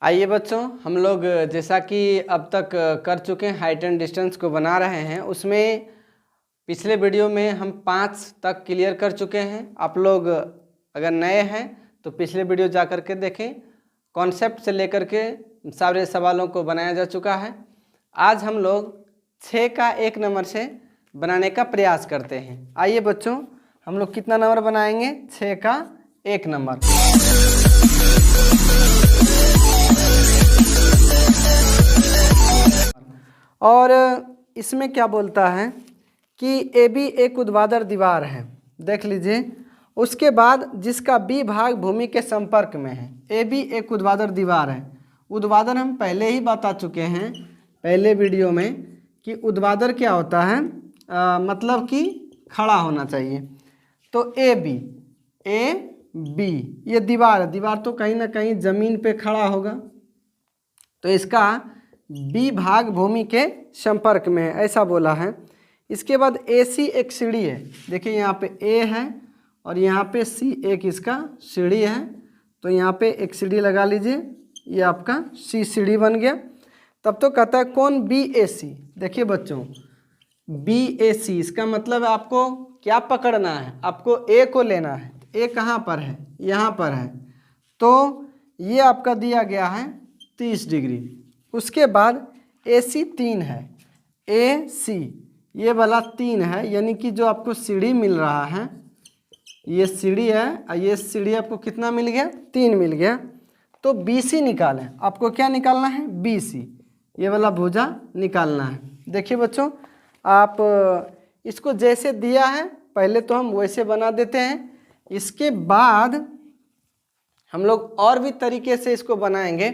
आइए बच्चों, हम लोग जैसा कि अब तक कर चुके हैं हाइट एंड डिस्टेंस को बना रहे हैं। उसमें पिछले वीडियो में हम 5 तक क्लियर कर चुके हैं। आप लोग अगर नए हैं तो पिछले वीडियो जा कर के देखें। कॉन्सेप्ट से लेकर के सारे सवालों को बनाया जा चुका है। आज हम लोग 6 का 1 नंबर से बनाने का प्रयास करते हैं। आइए बच्चों, हम लोग कितना नंबर बनाएंगे? 6 का 1 नंबर। और इसमें क्या बोलता है कि ए बी एक ऊर्ध्वाधर दीवार है, देख लीजिए। उसके बाद जिसका बी भाग भूमि के संपर्क में है। ए बी एक ऊर्ध्वाधर दीवार है। ऊर्ध्वाधर हम पहले ही बता चुके हैं पहले वीडियो में कि ऊर्ध्वाधर क्या होता है, मतलब कि खड़ा होना चाहिए। तो ए बी ये दीवार है। दीवार तो कहीं ना कहीं जमीन पे खड़ा होगा, तो इसका बी भाग भूमि के संपर्क में है, ऐसा बोला है। इसके बाद ए सी एक सीढ़ी है। देखिए यहाँ पे ए है और यहाँ पे सी एक इसका सीढ़ी है। तो यहाँ पे एक सीढ़ी लगा लीजिए, ये आपका सी सीढ़ी बन गया। तब तो कहता है कौन बी ए सी। देखिए बच्चों, बी ए सी इसका मतलब आपको क्या पकड़ना है, आपको ए को लेना है। ए कहाँ पर है? यहाँ पर है। तो ये आपका दिया गया है 30 डिग्री। उसके बाद ए सी 3 है। ए सी ये वाला 3 है, यानी कि जो आपको सीढ़ी मिल रहा है, ये सीढ़ी है और ये सीढ़ी आपको कितना मिल गया? 3 मिल गया। तो बी सी निकालें। आपको क्या निकालना है? बी सी, ये वाला भुजा निकालना है। देखिए बच्चों, आप इसको जैसे दिया है पहले तो हम वैसे बना देते हैं। इसके बाद हम लोग और भी तरीके से इसको बनाएंगे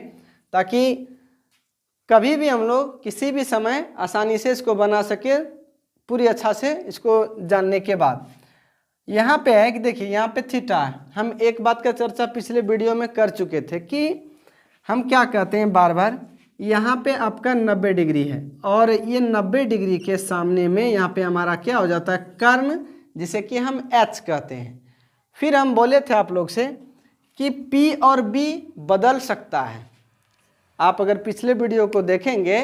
ताकि कभी भी हम लोग किसी भी समय आसानी से इसको बना सके, पूरी अच्छा से इसको जानने के बाद। यहाँ पे है कि देखिए यहाँ पे थीटा है। हम एक बात का चर्चा पिछले वीडियो में कर चुके थे कि हम क्या कहते हैं बार बार, यहाँ पे आपका 90 डिग्री है और ये 90 डिग्री के सामने में यहाँ पे हमारा क्या हो जाता है? कर्ण, जिसे कि हम एच कहते हैं। फिर हम बोले थे आप लोग से कि पी और बी बदल सकता है। आप अगर पिछले वीडियो को देखेंगे,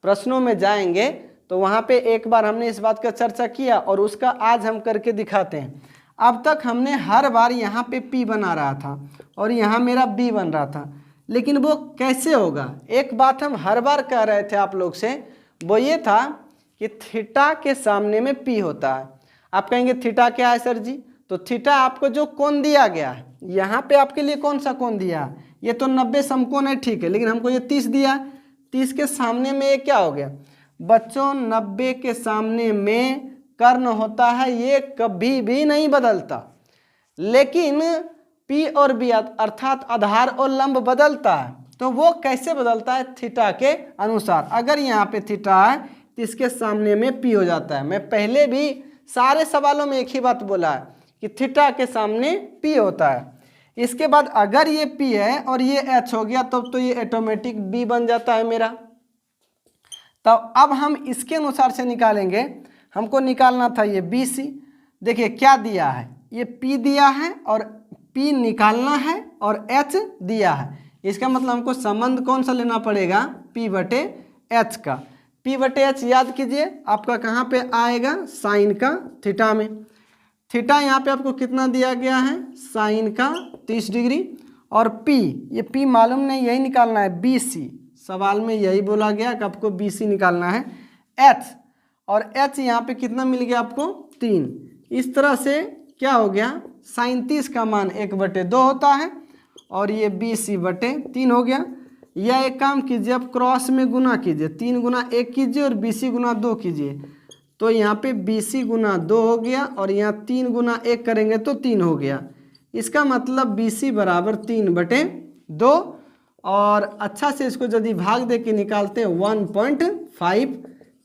प्रश्नों में जाएंगे, तो वहाँ पे एक बार हमने इस बात का चर्चा किया और उसका आज हम करके दिखाते हैं। अब तक हमने हर बार यहाँ पे P बना रहा था और यहाँ मेरा B बन रहा था, लेकिन वो कैसे होगा? एक बात हम हर बार कह रहे थे आप लोग से, वो ये था कि थीटा के सामने में P होता है। आप कहेंगे थीटा क्या है सर जी? तो थीटा आपको जो कोण दिया गया है, यहाँ पे आपके लिए कौन सा कोण दिया है? ये तो 90 समकोण है, ठीक है, लेकिन हमको ये 30 दिया। 30 के सामने में ये क्या हो गया बच्चों? 90 के सामने में कर्ण होता है, ये कभी भी नहीं बदलता। लेकिन P और B अर्थात आधार और लंब बदलता है। तो वो कैसे बदलता है? थीटा के अनुसार। अगर यहाँ पे थीटा है तो इसके सामने में P हो जाता है। मैं पहले भी सारे सवालों में एक ही बात बोला है कि थीटा के सामने P होता है। इसके बाद अगर ये P है और ये H हो गया तब तो ये ऑटोमेटिक B बन जाता है मेरा। तब अब हम इसके अनुसार से निकालेंगे। हमको निकालना था ये BC। देखिए क्या दिया है, ये P दिया है और P निकालना है और H दिया है। इसका मतलब हमको संबंध कौन सा लेना पड़ेगा? P बटे H का। P बटे H याद कीजिए आपका कहाँ पे आएगा? साइन का थीटा में। थीटा यहाँ पे आपको कितना दिया गया है? साइन का 30 डिग्री। और P, ये P मालूम नहीं, यही निकालना है BC। सवाल में यही बोला गया कि आपको BC निकालना है। H और H यहाँ पे कितना मिल गया आपको? 3। इस तरह से क्या हो गया? साइन 30 का मान 1/2 होता है और ये BC बटे 3 हो गया। या एक काम कीजिए, आप क्रॉस में गुना कीजिए, 3 गुना 1 कीजिए और BC गुना 2 कीजिए। तो यहाँ पे BC गुना 2 हो गया और यहाँ 3 गुना 1 करेंगे तो 3 हो गया। इसका मतलब BC बराबर 3/2। और अच्छा से इसको यदि भाग दे के निकालते हैं 1.5,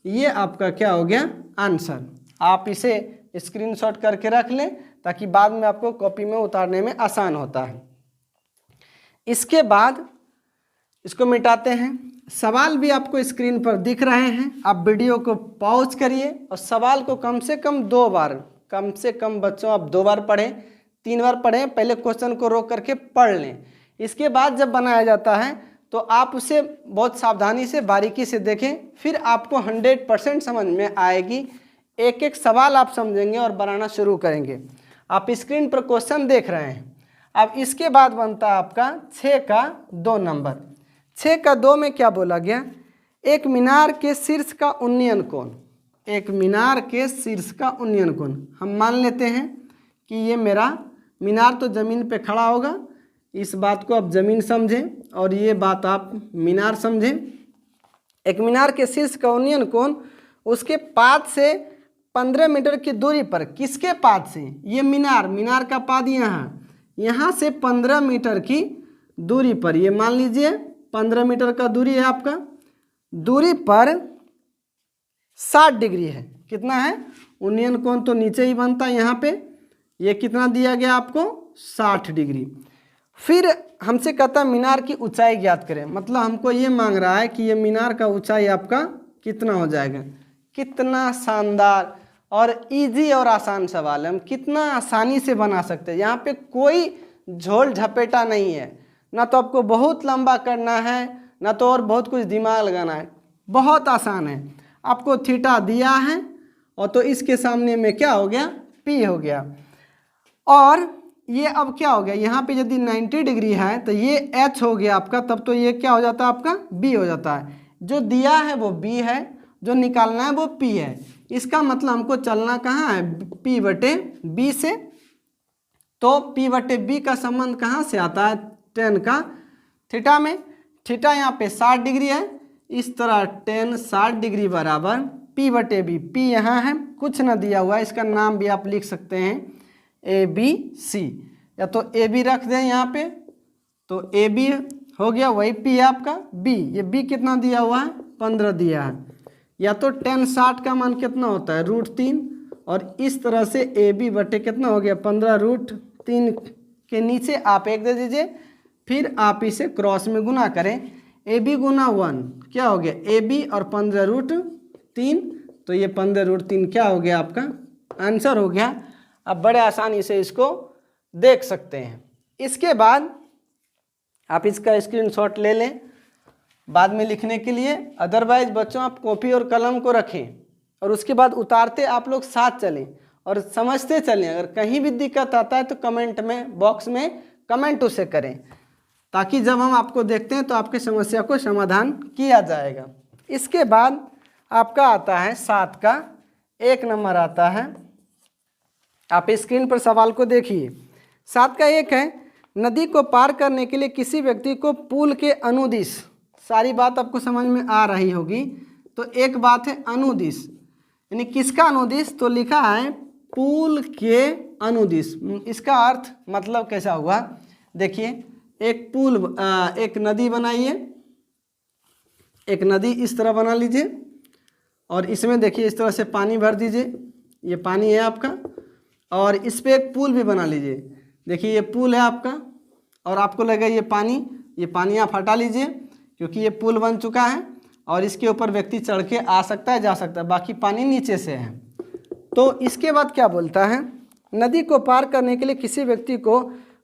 ये आपका क्या हो गया? आंसर। आप इसे स्क्रीनशॉट करके रख लें ताकि बाद में आपको कॉपी में उतारने में आसान होता है। इसके बाद इसको मिटाते हैं। सवाल भी आपको स्क्रीन पर दिख रहे हैं। आप वीडियो को पॉज करिए और सवाल को कम से कम 2 बार, कम से कम बच्चों आप 2 बार पढ़ें, 3 बार पढ़ें। पहले क्वेश्चन को रोक करके पढ़ लें। इसके बाद जब बनाया जाता है तो आप उसे बहुत सावधानी से बारीकी से देखें, फिर आपको 100% समझ में आएगी। एक एक सवाल आप समझेंगे और बनाना शुरू करेंगे। आप स्क्रीन पर क्वेश्चन देख रहे हैं। अब इसके बाद बनता है आपका 6 का 2 नंबर। 6 का 2 में क्या बोला गया? एक मीनार के शीर्ष का उन्नयन कोण, एक मीनार के शीर्ष का उन्नयन कोण, हम मान लेते हैं कि ये मेरा मीनार तो ज़मीन पे खड़ा होगा। इस बात को आप ज़मीन समझें और ये बात आप मीनार समझें। एक मीनार के शीर्ष का उन्नयन कोण उसके पाद से 15 मीटर की दूरी पर, किसके पाद से? ये मीनार का पाद यहाँ से 15 मीटर की दूरी पर, ये मान लीजिए 15 मीटर का दूरी है आपका, दूरी पर 60 डिग्री है। कितना है? उन्नयन कोण तो नीचे ही बनता है यहाँ पे, ये कितना दिया गया आपको? 60 डिग्री। फिर हमसे कहता है मीनार की ऊंचाई ज्ञात करें, मतलब हमको ये मांग रहा है कि ये मीनार का ऊंचाई आपका कितना हो जाएगा। कितना शानदार और इजी और आसान सवाल है, हम कितना आसानी से बना सकते हैं। यहाँ पे कोई झोल झपेटा नहीं है, ना तो आपको बहुत लंबा करना है, ना तो और बहुत कुछ दिमाग लगाना है, बहुत आसान है। आपको थीटा दिया है और तो इसके सामने में क्या हो गया? पी हो गया। और ये अब क्या हो गया? यहाँ पे यदि 90 डिग्री है तो ये एच हो गया आपका, तब तो ये क्या हो जाता है आपका? बी हो जाता है। जो दिया है वो बी है, जो निकालना है वो पी है। इसका मतलब हमको चलना कहाँ है? पी बटे बी से। तो पी बटे बी का संबंध कहाँ से आता है? tan का थीटा में। थीटा यहाँ पे 60 डिग्री है, इस तरह tan 60 डिग्री बराबर पी बटे बी। पी यहाँ है, कुछ ना दिया हुआ है, इसका नाम भी आप लिख सकते हैं ABC, या तो AB रख दें यहाँ पे, तो AB हो गया, वही P है आपका B। ये B कितना दिया हुआ है? 15 दिया है। या तो tan 60 का मान कितना होता है? √3, और इस तरह से AB बटे कितना हो गया? 15 √3 के नीचे आप 1 दे दीजिए, फिर आप इसे क्रॉस में गुना करें। AB गुना 1 क्या हो गया? AB और 15 √3, तो ये 15 √3 क्या हो गया? आपका आंसर हो गया। आप बड़े आसानी से इसको देख सकते हैं। इसके बाद आप इसका स्क्रीनशॉट ले लें बाद में लिखने के लिए। अदरवाइज बच्चों आप कॉपी और कलम को रखें और उसके बाद उतारते आप लोग साथ चलें और समझते चलें। अगर कहीं भी दिक्कत आता है तो कमेंट में बॉक्स में कमेंट उसे करें, ताकि जब हम आपको देखते हैं तो आपकी समस्या को समाधान किया जाएगा। इसके बाद आपका आता है 7 का 1 नंबर आता है। आप स्क्रीन पर सवाल को देखिए। 7 का 1 है, नदी को पार करने के लिए किसी व्यक्ति को पुल के अनुदिश, सारी बात आपको समझ में आ रही होगी। तो एक बात है अनुदिश, यानी किसका अनुदिश? तो लिखा है पुल के अनुदिश। इसका अर्थ मतलब कैसा हुआ? देखिए, एक पुल, एक नदी बनाइए, एक नदी इस तरह बना लीजिए और इसमें देखिए इस तरह से पानी भर दीजिए, ये पानी है आपका, और इस पे एक पुल भी बना लीजिए। देखिए ये पुल है आपका और आपको लगे ये पानी आप हटा लीजिए क्योंकि ये पुल बन चुका है और इसके ऊपर व्यक्ति चढ़ के आ सकता है, जा सकता है, बाकी पानी नीचे से है। तो इसके बाद क्या बोलता है? नदी को पार करने के लिए किसी व्यक्ति को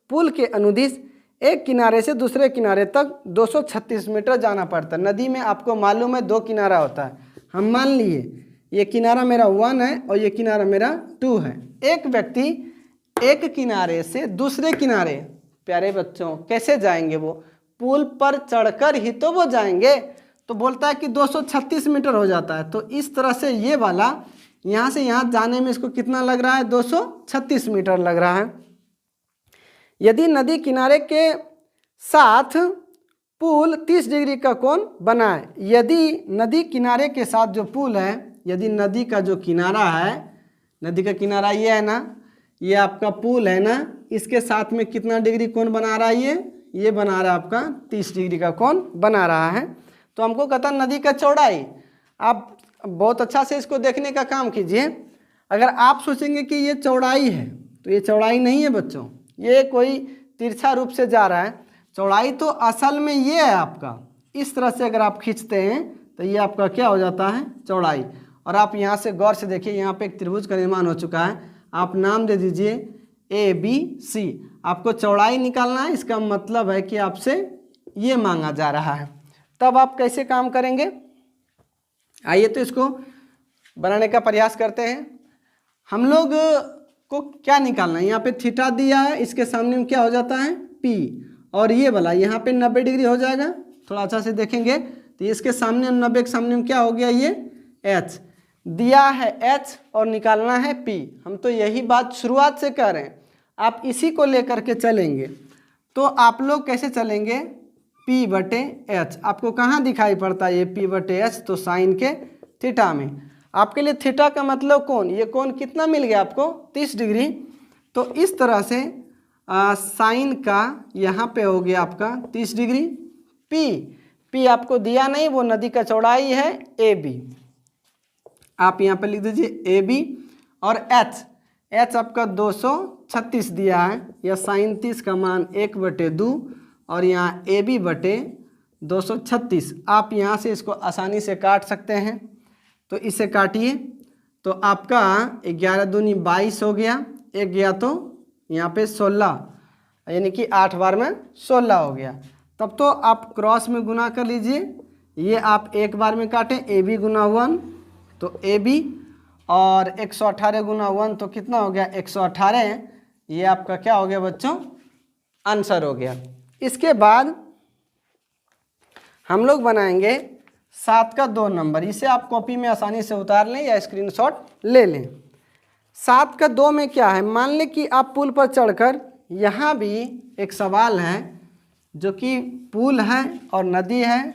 पुल के अनुदिश एक किनारे से दूसरे किनारे तक 236 मीटर जाना पड़ता है। नदी में आपको मालूम है 2 किनारा होता है। हम मान लिए ये किनारा मेरा 1 है और ये किनारा मेरा 2 है। एक व्यक्ति एक किनारे से दूसरे किनारे, प्यारे बच्चों, कैसे जाएंगे? वो पुल पर चढ़कर ही तो वो जाएंगे। तो बोलता है कि 236 मीटर हो जाता है। तो इस तरह से ये वाला यहाँ से यहाँ जाने में इसको कितना लग रहा है? 236 मीटर लग रहा है। यदि नदी किनारे के साथ पुल 30 डिग्री का कोण बनाए, यदि नदी किनारे के साथ जो पुल है, यदि नदी का जो किनारा है, नदी का किनारा ये है ना, ये आपका पुल है ना, इसके साथ में कितना डिग्री कोण बना रहा है? ये बना रहा है आपका 30 डिग्री का कोण बना रहा है। तो हमको कहता नदी का चौड़ाई। आप बहुत अच्छा से इसको देखने का काम कीजिए। अगर आप सोचेंगे कि ये चौड़ाई है तो ये चौड़ाई नहीं है बच्चों, ये कोई तिरछा रूप से जा रहा है। चौड़ाई तो असल में ये है आपका, इस तरह से अगर आप खींचते हैं तो ये आपका क्या हो जाता है? चौड़ाई। और आप यहाँ से गौर से देखिए, यहाँ पे एक त्रिभुज का निर्माण हो चुका है। आप नाम दे दीजिए ABC। आपको चौड़ाई निकालना है, इसका मतलब है कि आपसे ये मांगा जा रहा है। तब आप कैसे काम करेंगे, आइए तो इसको बनाने का प्रयास करते हैं। हम लोग को क्या निकालना है, यहाँ पे थीटा दिया है, इसके सामने में क्या हो जाता है P, और ये वाला यहाँ पे 90 डिग्री हो जाएगा। थोड़ा अच्छा से देखेंगे तो इसके सामने 90 के सामने में क्या हो गया, ये H दिया है H और निकालना है P। हम तो यही बात शुरुआत से कह रहे हैं, आप इसी को लेकर के चलेंगे तो आप लोग कैसे चलेंगे, P/H। आपको कहाँ दिखाई पड़ता है ये P/H, तो साइन के थीटा में। आपके लिए थीटा का मतलब कोण, ये कोण कितना मिल गया आपको 30 डिग्री। तो इस तरह से साइन का यहाँ पे हो गया आपका 30 डिग्री। P आपको दिया नहीं, वो नदी का चौड़ाई है AB, आप यहाँ पे लिख दीजिए AB। और H आपका 236 दिया है, या साइन 30 का मान 1/2 और यहाँ AB/236। आप यहाँ से इसको आसानी से काट सकते हैं, तो इसे काटिए तो आपका 11 दूनी 22 हो गया, एक गया तो यहाँ पे 16, यानी कि 8 बार में 16 हो गया। तब तो आप क्रॉस में गुना कर लीजिए, ये आप एक बार में काटें AB गुना 1 तो AB, और 118 गुना 1 तो कितना हो गया 118। ये आपका क्या हो गया बच्चों, आंसर हो गया। इसके बाद हम लोग बनाएंगे 7 का 2 नंबर। इसे आप कॉपी में आसानी से उतार लें या स्क्रीनशॉट ले लें। 7 का 2 में क्या है, मान लें कि आप पुल पर चढ़कर, यहाँ भी एक सवाल है जो कि पुल है और नदी है,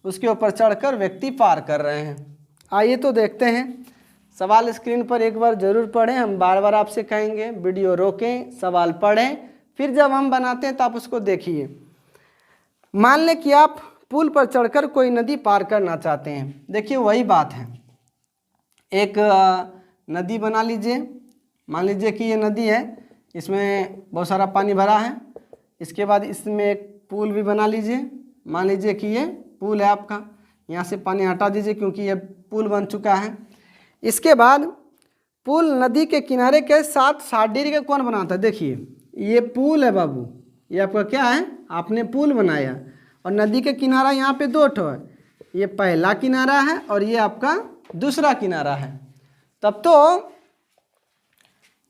उसके ऊपर चढ़कर व्यक्ति पार कर रहे हैं। आइए तो देखते हैं, सवाल स्क्रीन पर एक बार ज़रूर पढ़ें, हम बार बार आपसे कहेंगे वीडियो रोकें, सवाल पढ़ें, फिर जब हम बनाते हैं तो आप उसको देखिए। मान लें कि आप पुल पर चढ़कर कोई नदी पार करना चाहते हैं। देखिए वही बात है, एक नदी बना लीजिए, मान लीजिए कि ये नदी है, इसमें बहुत सारा पानी भरा है। इसके बाद इसमें एक पुल भी बना लीजिए, मान लीजिए कि ये पुल है आपका, यहाँ से पानी हटा दीजिए क्योंकि ये पुल बन चुका है। इसके बाद पुल नदी के किनारे के साथ 60 डिग्री का कोण बनाता है। देखिए ये पुल है बाबू, ये आपका क्या है, आपने पुल बनाया, और नदी के किनारा यहाँ पे 2 ठो है, ये पहला किनारा है और ये आपका दूसरा किनारा है। तब तो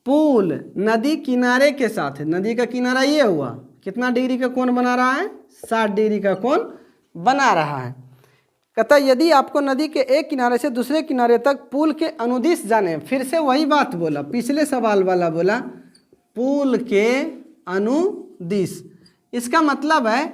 पुल नदी किनारे के साथ है, नदी का किनारा ये हुआ, कितना डिग्री का कोण बना रहा है, 60 डिग्री का कोण बना रहा है। कहता यदि आपको नदी के एक किनारे से दूसरे किनारे तक पुल के अनुदिश जाने, फिर से वही बात बोला, पिछले सवाल वाला बोला पुल के अनुदिश। इसका मतलब है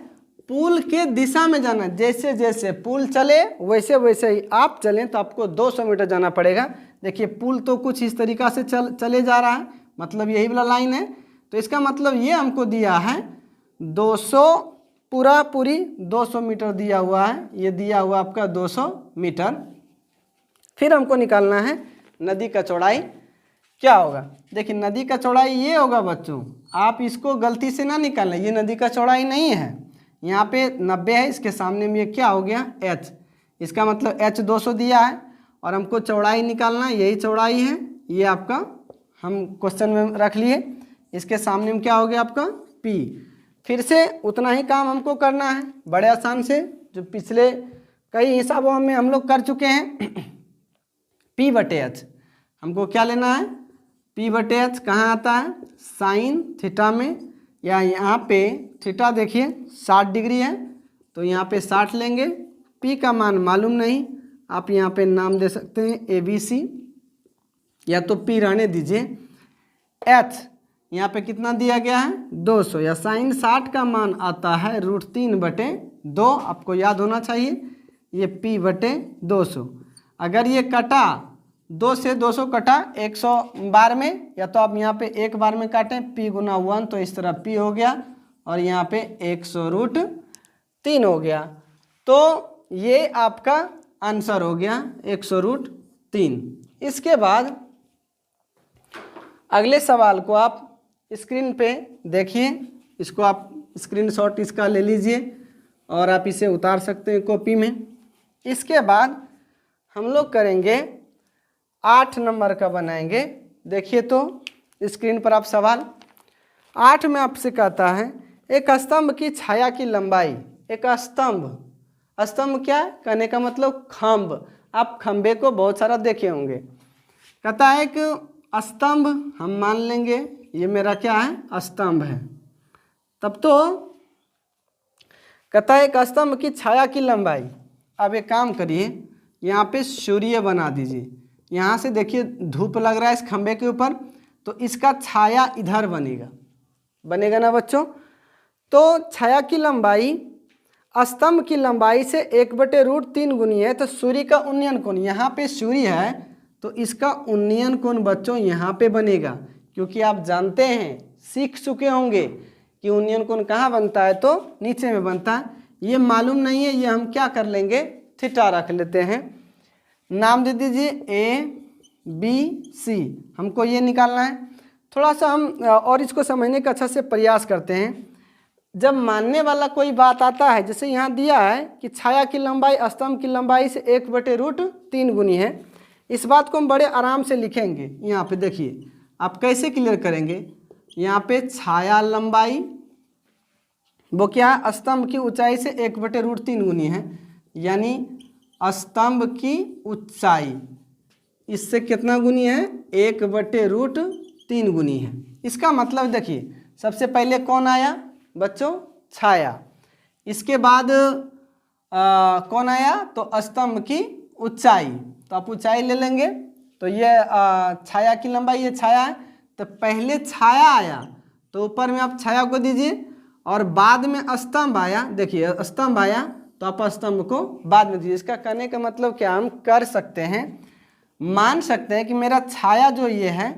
पुल के दिशा में जाना, जैसे जैसे पुल चले वैसे वैसे ही आप चलें, तो आपको 200 मीटर जाना पड़ेगा। देखिए पुल तो कुछ इस तरीक़ा से चले जा रहा है, मतलब यही वाला लाइन है, तो इसका मतलब ये हमको दिया है 200, पूरी 200 मीटर दिया हुआ है, ये दिया हुआ आपका 200 मीटर। फिर हमको निकालना है नदी का चौड़ाई क्या होगा। देखिए नदी का चौड़ाई ये होगा बच्चों, आप इसको गलती से ना निकालें, ये नदी का चौड़ाई नहीं है, यहाँ पे 90 है, इसके सामने में ये क्या हो गया H, इसका मतलब H 200 दिया है और हमको चौड़ाई निकालना है, यही चौड़ाई है, ये आपका हम क्वेश्चन में रख लिए। इसके सामने में क्या हो गया आपका P। फिर से उतना ही काम हमको करना है, बड़े आसान से, जो पिछले कई हिसाबों में हम लोग कर चुके हैं। P/H हमको क्या लेना है, P/H कहाँ आता है, साइन थीटा में, या यहाँ पे थीटा देखिए 60 डिग्री है तो यहाँ पे 60 लेंगे। P का मान मालूम नहीं, आप यहाँ पे नाम दे सकते हैं ABC, या तो P रहने दीजिए। H यहाँ पे कितना दिया गया है 200, या साइन 60 का मान आता है √3/2, आपको याद होना चाहिए, ये P/200। अगर ये कटा 2 से 200 कटा 100 बार में, या तो आप यहाँ पे एक बार में काटें, P गुना 1 तो इस तरह P हो गया, और यहाँ पे 100√3 हो गया। तो ये आपका आंसर हो गया 100√3। इसके बाद अगले सवाल को आप स्क्रीन पे देखिए, इसको आप स्क्रीनशॉट इसका ले लीजिए और आप इसे उतार सकते हैं कॉपी में। इसके बाद हम लोग करेंगे 8 नंबर का बनाएंगे। देखिए तो स्क्रीन पर आप सवाल 8 में आपसे कहता है एक स्तंभ की छाया की लंबाई एक स्तंभ। स्तंभ क्या है? कहने का मतलब खम्भ। आप खंबे को बहुत सारा देखे होंगे। कहता है कि स्तंभ हम मान लेंगे ये मेरा क्या है? स्तंभ है। तब तो कहता है एक स्तंभ की छाया की लंबाई। अब एक काम करिए, यहाँ पे सूर्य बना दीजिए। यहाँ से देखिए धूप लग रहा है इस खंबे के ऊपर, तो इसका छाया इधर बनेगा, बनेगा ना बच्चों? तो छाया की लंबाई स्तंभ की लंबाई से 1/√3 गुनी है। तो सूर्य का उन्नयन कोण, यहाँ पे सूर्य है तो इसका उन्नयन कोण बच्चों यहाँ पे बनेगा, क्योंकि आप जानते हैं, सीख चुके होंगे कि उन्नयन कोण कहाँ बनता है? तो नीचे में बनता है। ये मालूम नहीं है, ये हम क्या कर लेंगे? थीटा रख लेते हैं। नाम दे दीजिए ABC। हमको ये निकालना है। थोड़ा सा हम और इसको समझने का अच्छा से प्रयास करते हैं। जब मानने वाला कोई बात आता है, जैसे यहाँ दिया है कि छाया की लंबाई स्तंभ की लंबाई से 1/√3 गुनी है, इस बात को हम बड़े आराम से लिखेंगे। यहाँ पे देखिए आप कैसे क्लियर करेंगे। यहाँ पे छाया लंबाई वो क्या है? स्तंभ की ऊंचाई से 1/√3 गुनी है, यानी स्तंभ की ऊंचाई इससे कितना गुनी है? 1/√3 गुनी है। इसका मतलब देखिए, सबसे पहले कौन आया बच्चों? छाया। इसके बाद कौन आया? तो स्तंभ की ऊंचाई। तो आप ऊंचाई ले लेंगे, तो ये छाया की लंबाई, ये छाया है, तो पहले छाया आया तो ऊपर में आप छाया को दीजिए, और बाद में स्तंभ आया। देखिए स्तंभ आया तो आप स्तंभ को बाद में दीजिए। इसका कहने का मतलब क्या हम कर सकते हैं, मान सकते हैं कि मेरा छाया जो ये है,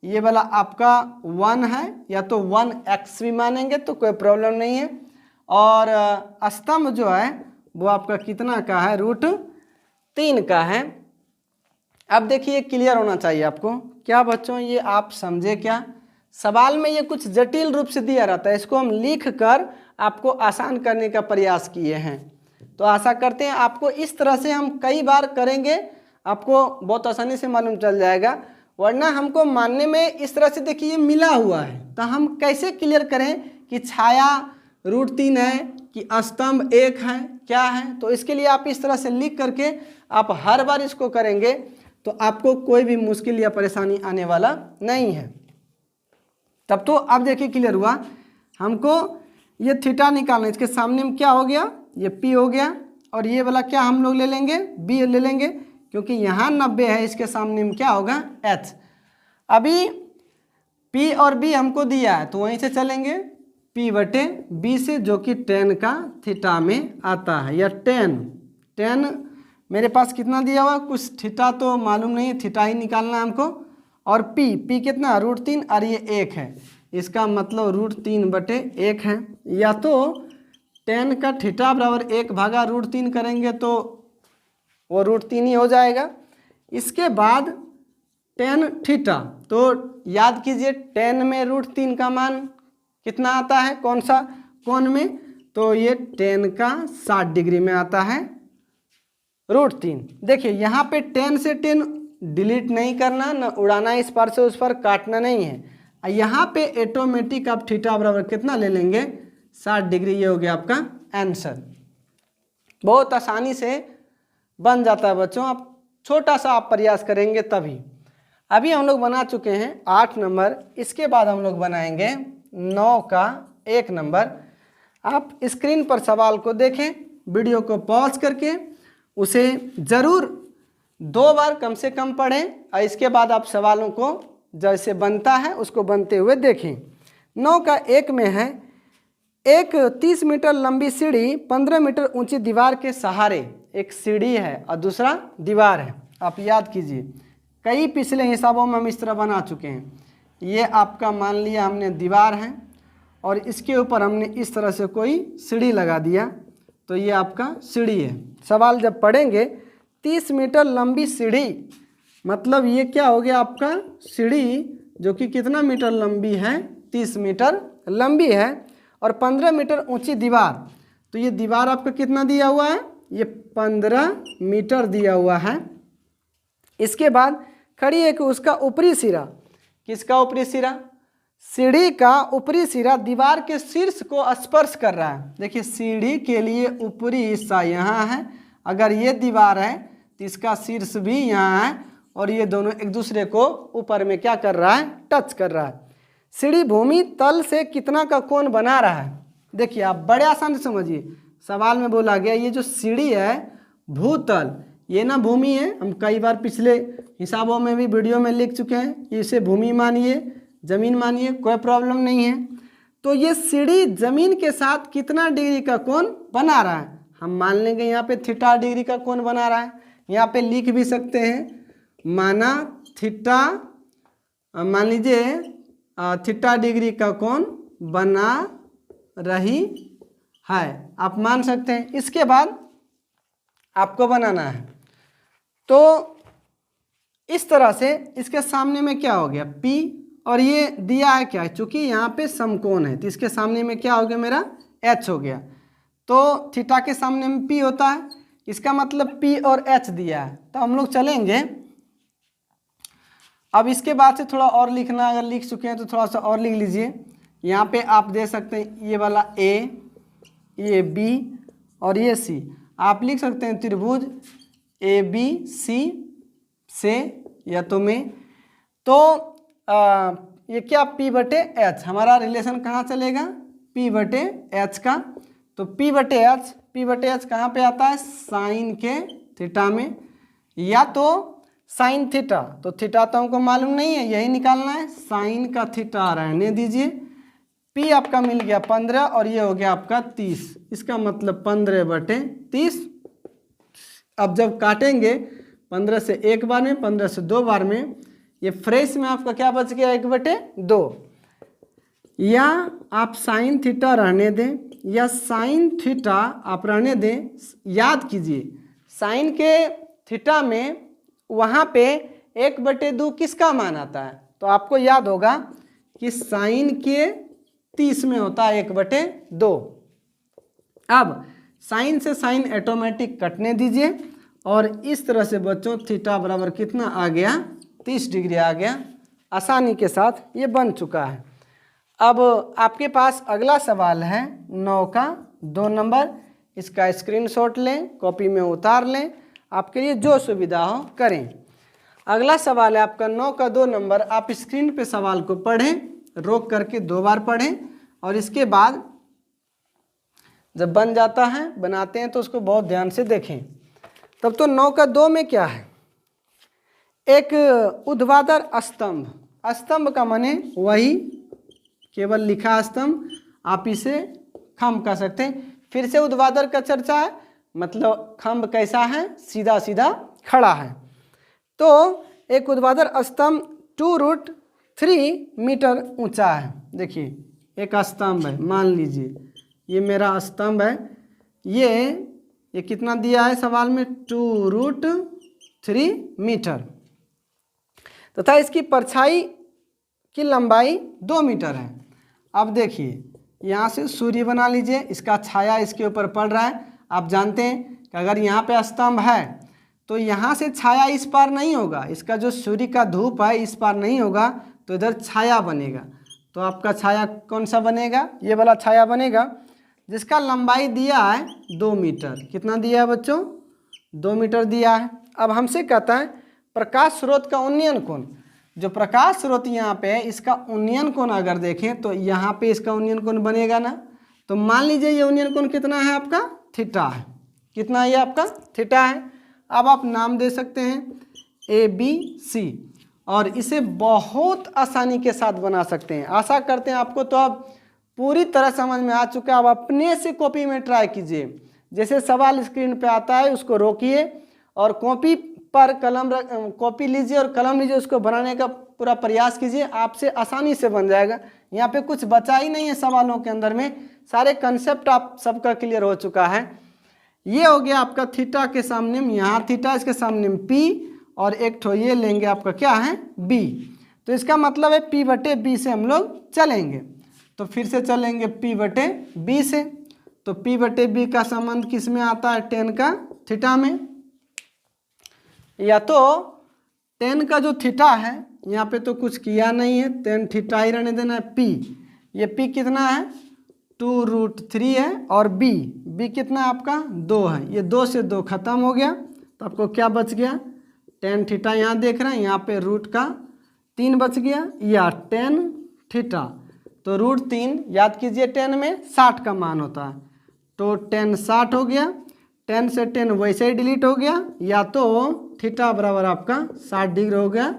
ये वाला आपका 1 है, या तो 1x भी मानेंगे तो कोई प्रॉब्लम नहीं है। और स्तंभ जो है वो आपका कितना का है? √3 का है। अब देखिए क्लियर होना चाहिए आपको। क्या बच्चों ये आप समझे क्या? सवाल में ये कुछ जटिल रूप से दिया रहता है, इसको हम लिख कर आपको आसान करने का प्रयास किए हैं। तो आशा करते हैं आपको इस तरह से हम कई बार करेंगे, आपको बहुत आसानी से मालूम चल जाएगा। वरना हमको मानने में इस तरह से देखिए मिला हुआ है, तो हम कैसे क्लियर करें कि छाया √3 है कि स्तंभ 1 है, क्या है? तो इसके लिए आप इस तरह से लिख करके आप हर बार इसको करेंगे तो आपको कोई भी मुश्किल या परेशानी आने वाला नहीं है। तब तो अब देखिए क्लियर हुआ। हमको ये थीटा निकालना है। इसके सामने में क्या हो गया? ये P हो गया, और ये वाला क्या हम लोग ले लेंगे? B ले लेंगे, क्योंकि यहाँ 90 है, इसके सामने में क्या होगा? H। अभी P और B हमको दिया है तो वहीं से चलेंगे P/B से, जो कि tan का थीटा में आता है, या tan मेरे पास कितना दिया हुआ? कुछ थीटा तो मालूम नहीं है, थीटा ही निकालना है हमको। और P कितना? √3, और ये 1 है, इसका मतलब √3/1 है। या तो tan का थीटा बराबर 1/√3 करेंगे तो वो √3 ही हो जाएगा। इसके बाद tan थीटा, तो याद कीजिए tan में √3 का मान कितना आता है? कौन सा कोण में? तो ये tan का 60 डिग्री में आता है √3। देखिए यहाँ पे tan से tan डिलीट नहीं करना, न उड़ाना, इस पार से उस पार काटना नहीं है। यहाँ पे ऑटोमेटिक आप थीटा बराबर कितना ले लेंगे? 60 डिग्री। ये हो गया आपका आंसर। बहुत आसानी से बन जाता है बच्चों, आप छोटा सा आप प्रयास करेंगे तभी। अभी हम लोग बना चुके हैं 8 नंबर, इसके बाद हम लोग बनाएंगे 9 का 1 नंबर। आप स्क्रीन पर सवाल को देखें, वीडियो को पॉज करके उसे ज़रूर 2 बार कम से कम पढ़ें, और इसके बाद आप सवालों को जैसे बनता है उसको बनते हुए देखें। 9 का 1 में है, एक 30 मीटर लंबी सीढ़ी 15 मीटर ऊंची दीवार के सहारे, एक सीढ़ी है और दूसरा दीवार है। आप याद कीजिए, कई पिछले हिसाबों में हम इस तरह बना चुके हैं। ये आपका मान लिया हमने दीवार है, और इसके ऊपर हमने इस तरह से कोई सीढ़ी लगा दिया, तो ये आपका सीढ़ी है। सवाल जब पढ़ेंगे 30 मीटर लंबी सीढ़ी, मतलब ये क्या हो गया आपका? सीढ़ी जो कि कितना मीटर लंबी है? 30 मीटर लंबी है, और 15 मीटर ऊंची दीवार। तो ये दीवार आपका कितना दिया हुआ है? ये 15 मीटर दिया हुआ है। इसके बाद खड़ी है कि उसका ऊपरी सिरा, किसका ऊपरी सिरा? सीढ़ी का ऊपरी सिरा दीवार के शीर्ष को स्पर्श कर रहा है। देखिए सीढ़ी के लिए ऊपरी हिस्सा यहाँ है, अगर ये दीवार है तो इसका शीर्ष भी यहाँ है और ये दोनों एक दूसरे को ऊपर में क्या कर रहा है, टच कर रहा है। सीढ़ी भूमि तल से कितना का कोण बना रहा है। देखिए आप बड़े आसान से समझिए, सवाल में बोला गया ये जो सीढ़ी है भूतल, ये ना भूमि है, हम कई बार पिछले हिसाबों में भी वीडियो में लिख चुके हैं, इसे भूमि मानिए, जमीन मानिए, कोई प्रॉब्लम नहीं है। तो ये सीढ़ी जमीन के साथ कितना डिग्री का कोण बना रहा है, हम मान लेंगे यहाँ पे थीटा डिग्री का कोण बना रहा है। यहाँ पे लिख भी सकते हैं, माना थीटा, मान लीजिए थीटा डिग्री का कोण बना रही है, आप मान सकते हैं। इसके बाद आपको बनाना है, तो इस तरह से इसके सामने में क्या हो गया P, और ये दिया है क्या है, चूंकि यहाँ पे समकोण है तो इसके सामने में क्या हो गया मेरा H हो गया। तो थीटा के सामने में P होता है, इसका मतलब P और H दिया है। तो हम लोग चलेंगे, अब इसके बाद से थोड़ा और लिखना, अगर लिख चुके हैं तो थोड़ा सा और लिख लीजिए। यहाँ पे आप दे सकते हैं ये वाला A, ये B और ये C, आप लिख सकते हैं त्रिभुज ABC से या तो में। तो ये क्या P/H, हमारा रिलेशन कहाँ चलेगा, P/H का। तो P/H कहाँ पे आता है, साइन के थीटा में, या तो साइन थीटा, तो थीटा तो हमको मालूम नहीं है, यही निकालना है, साइन का थीटा रहने दीजिए। P आपका मिल गया 15 और ये हो गया आपका 30, इसका मतलब 15/30। अब जब काटेंगे 15 से एक बार में, 15 से दो बार में, ये फ्रेश में आपका क्या बच गया 1/2। या आप साइन थीटा रहने दें या साइन थीटा आप रहने दें। याद कीजिए साइन के थीटा में वहाँ पे 1/2 किसका मान आता है, तो आपको याद होगा कि साइन के 30 में होता है 1/2। अब साइन से साइन ऑटोमेटिक कटने दीजिए और इस तरह से बच्चों थीटा बराबर कितना आ गया, 30 डिग्री आ गया। आसानी के साथ ये बन चुका है। अब आपके पास अगला सवाल है 9 का 2 नंबर, इसका स्क्रीनशॉट लें, कॉपी में उतार लें, आपके लिए जो सुविधा हो करें। अगला सवाल है आपका 9 का 2 नंबर, आप स्क्रीन पे सवाल को पढ़ें, रोक करके 2 बार पढ़ें और इसके बाद जब बन जाता है, बनाते हैं तो उसको बहुत ध्यान से देखें। तब तो 9 का 2 में क्या है, एक ऊर्ध्वाधर स्तंभ, स्तंभ का माने वही केवल लिखा स्तंभ, आप इसे खम्भ कह सकते हैं। फिर से ऊर्ध्वाधर का चर्चा है, मतलब खम्भ कैसा है, सीधा सीधा खड़ा है। तो एक ऊर्ध्वाधर स्तंभ 2√3 मीटर ऊंचा है। देखिए एक स्तंभ है, मान लीजिए ये मेरा स्तंभ है, ये कितना दिया है सवाल में, 2√3 मीटर, तथा इसकी परछाई की लंबाई 2 मीटर है। अब देखिए यहाँ से सूर्य बना लीजिए, इसका छाया इसके ऊपर पड़ रहा है। आप जानते हैं कि अगर यहाँ पे स्तंभ है तो यहाँ से छाया इस पार नहीं होगा, इसका जो सूर्य का धूप है इस पार नहीं होगा, तो इधर छाया बनेगा। तो आपका छाया कौन सा बनेगा, ये वाला छाया बनेगा, जिसका लंबाई दिया है 2 मीटर। कितना दिया है बच्चों, 2 मीटर दिया है। अब हमसे कहता है प्रकाश स्रोत का उन्नयन कोण, जो प्रकाश स्रोत यहाँ पे है इसका उन्नयन कोण अगर देखें तो यहाँ पे इसका उन्नयन कोण बनेगा ना। तो मान लीजिए ये उन्नयन कोण कितना है आपका, थीटा है। कितना है ये आपका, थीटा है। अब आप नाम दे सकते हैं ABC और इसे बहुत आसानी के साथ बना सकते हैं। आशा करते हैं आपको तो अब पूरी तरह समझ में आ चुका है। अब अपने से कॉपी में ट्राई कीजिए, जैसे सवाल स्क्रीन पे आता है उसको रोकिए और कॉपी पर कॉपी लीजिए और कलम लीजिए, उसको बनाने का पूरा प्रयास कीजिए, आपसे आसानी से बन जाएगा। यहाँ पे कुछ बचा ही नहीं है सवालों के अंदर में, सारे कंसेप्ट आप सबका क्लियर हो चुका है। ये हो गया आपका थीटा के सामने में, यहाँ थीटा, इसके सामने में P और एक ठो ये लेंगे आपका क्या है B। तो इसका मतलब है P/B से हम लोग चलेंगे। तो फिर से चलेंगे P/B से, तो P/B का संबंध किस में आता है, tan का थीटा में। या तो tan का जो थीटा है यहाँ पे तो कुछ किया नहीं है, टेन थीटा ही रहने देना है। पी, ये पी कितना है 2√3 है, और बी कितना है आपका 2 है। ये 2 से 2 खत्म हो गया, तो आपको क्या बच गया, टेन थीटा यहाँ देख रहे हैं, यहाँ पे रूट का 3 बच गया, या टेन थीटा। तो √3 याद कीजिए 10 में 60 का मान होता है, तो 10 60 हो गया। 10 से 10 वैसे ही डिलीट हो गया, या तो थीटा बराबर आपका 60 डिग्री हो गया।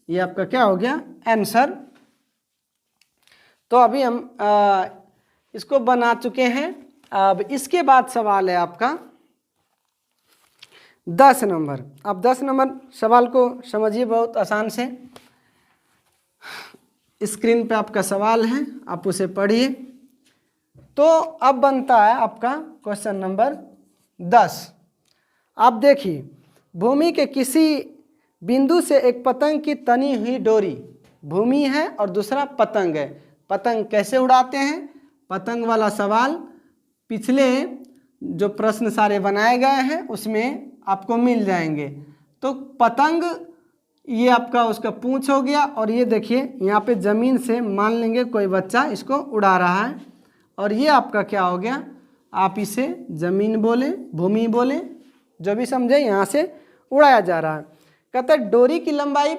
ये आपका क्या हो गया आंसर। तो अभी हम इसको बना चुके हैं। अब इसके बाद सवाल है आपका 10 नंबर। अब 10 नंबर सवाल को समझिए बहुत आसान से। स्क्रीन पे आपका सवाल है, आप उसे पढ़िए। तो अब बनता है आपका क्वेश्चन नंबर 10। आप देखिए, भूमि के किसी बिंदु से एक पतंग की तनी हुई डोरी, भूमि है और दूसरा पतंग है, पतंग कैसे उड़ाते हैं, पतंग वाला सवाल पिछले जो प्रश्न सारे बनाए गए हैं उसमें आपको मिल जाएंगे। तो पतंग ये आपका उसका पूंछ हो गया, और ये देखिए यहाँ पे ज़मीन से मान लेंगे कोई बच्चा इसको उड़ा रहा है, और ये आपका क्या हो गया, आप इसे ज़मीन बोले, भूमि बोले, जो भी समझे, यहाँ से उड़ाया जा रहा है। कहते हैं डोरी की लंबाई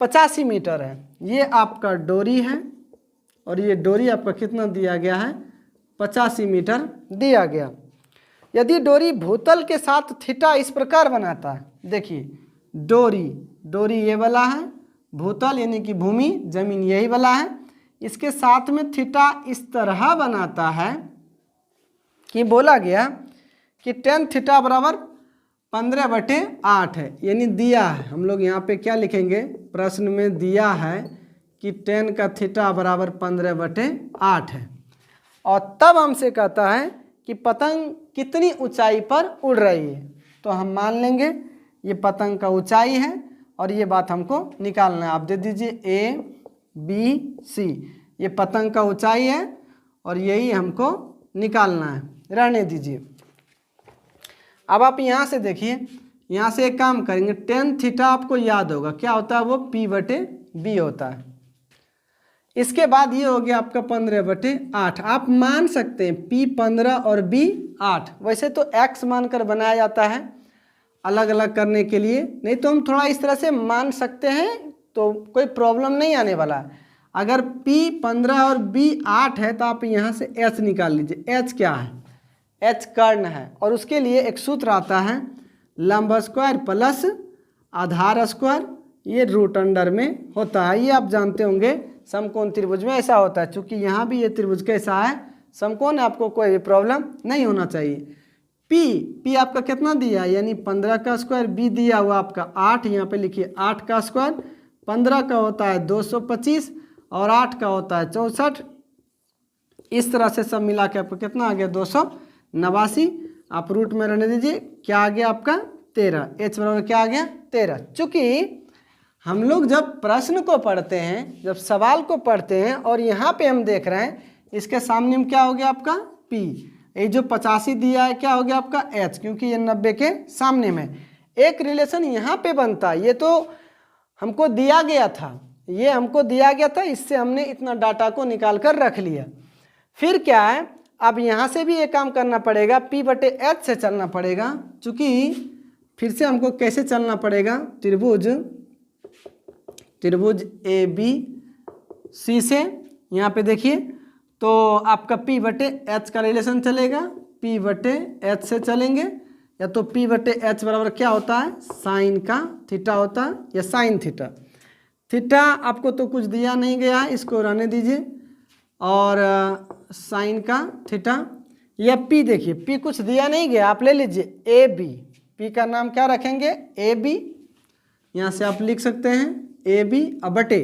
85 मीटर है, ये आपका डोरी है, और ये डोरी आपका कितना दिया गया है 85 मीटर दिया गया। यदि डोरी भूतल के साथ थीटा इस प्रकार बनाता है, देखिए डोरी ये वाला है, भूतल यानी कि भूमि जमीन यही वाला है, इसके साथ में थीटा इस तरह बनाता है कि बोला गया कि टेन थीटा बराबर 15/8 है, यानी दिया है। हम लोग यहाँ पे क्या लिखेंगे, प्रश्न में दिया है कि 10 का थीटा बराबर 15/8 है, और तब हमसे कहता है कि पतंग कितनी ऊंचाई पर उड़ रही है। तो हम मान लेंगे ये पतंग का ऊंचाई है, और ये बात हमको निकालना है। आप दे दीजिए ABC, ये पतंग का ऊंचाई है और यही हमको निकालना है, रहने दीजिए। अब आप यहाँ से देखिए, यहाँ से एक काम करेंगे, टेन थीटा आपको याद होगा क्या होता है, वो P/B होता है। इसके बाद ये हो गया आपका 15/8। आप मान सकते हैं P 15 और B 8, वैसे तो X मानकर बनाया जाता है अलग अलग करने के लिए, नहीं तो हम थोड़ा इस तरह से मान सकते हैं, तो कोई प्रॉब्लम नहीं आने वाला है। अगर P 15 और B 8 है तो आप यहाँ से H निकाल लीजिए। H क्या है, H कर्ण है, और उसके लिए एक सूत्र आता है लंब स्क्वायर प्लस आधार स्क्वायर, ये रूट अंडर में होता है। ये आप जानते होंगे समकोण त्रिभुज में ऐसा होता है। चूँकि यहाँ भी ये त्रिभुज कैसा है, समकोण है, आपको कोई भी प्रॉब्लम नहीं होना चाहिए। P आपका कितना दिया, यानी 15 का स्क्वायर, B दिया हुआ आपका 8, यहाँ पे लिखिए 8 का स्क्वायर, 15 का होता है 225 और 8 का होता है 64। इस तरह से सब मिला के आपको कितना आ गया 289। आप रूट में रहने दीजिए, क्या आ गया आपका 13। H बराबर क्या आ गया 13। चूँकि हम लोग जब प्रश्न को पढ़ते हैं, जब सवाल को पढ़ते हैं, और यहाँ पे हम देख रहे हैं इसके सामने में क्या हो गया आपका P, ये जो 85 दिया है क्या हो गया आपका H, क्योंकि ये 90 के सामने में। एक रिलेशन यहाँ पे बनता है, ये तो हमको दिया गया था, ये हमको दिया गया था, इससे हमने इतना डाटा को निकाल कर रख लिया। फिर क्या है, अब यहाँ से भी ये काम करना पड़ेगा, P/H से चलना पड़ेगा। चूँकि फिर से हमको कैसे चलना पड़ेगा, त्रिभुज ABC से यहाँ पे देखिए, तो आपका P/H का रिलेशन चलेगा, P/H से चलेंगे, या तो P/H बराबर क्या होता है साइन का थीटा होता है, या साइन थीटा। थीटा आपको तो कुछ दिया नहीं गया है, इसको रहने दीजिए, और साइन का थीटा, या P देखिए P कुछ दिया नहीं गया, आप ले लीजिए AB, P का नाम क्या रखेंगे AB, यहाँ से आप लिख सकते हैं AB बटे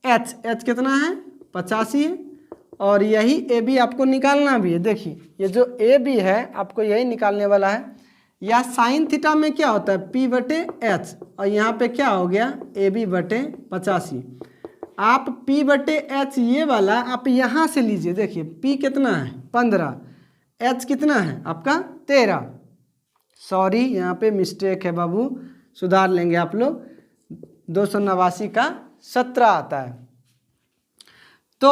H कितना है 85 है, और यही AB आपको निकालना भी है। देखिए ये जो AB है आपको यही निकालने वाला है। या साइन थीटा में क्या होता है P/H, और यहाँ पे क्या हो गया AB/85। आप P/H ये वाला आप यहाँ से लीजिए, देखिए P कितना है 15, H कितना है आपका 13। सॉरी यहाँ पे मिस्टेक है बाबू, सुधार लेंगे आप लोग। 289 का 17 आता है। तो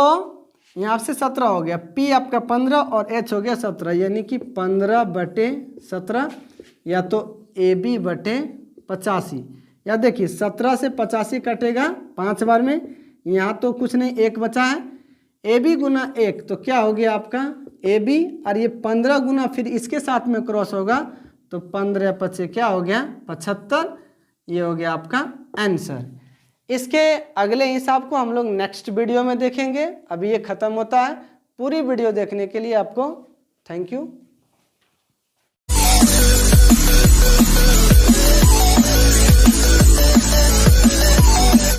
यहाँ से 17 हो गया, P आपका 15 और H हो गया 17, यानी कि 15/17 या तो AB/85। या देखिए 17 से 85 कटेगा 5 बार में, यहाँ तो कुछ नहीं, 1 बचा है। AB गुना 1 तो क्या हो गया आपका AB, और ये 15 गुना फिर इसके साथ में क्रॉस होगा तो 15/5 क्या हो गया 75। ये हो गया आपका आंसर। इसके अगले हिसाब को हम लोग नेक्स्ट वीडियो में देखेंगे। अभी ये ख़त्म होता है। पूरी वीडियो देखने के लिए आपको थैंक यू।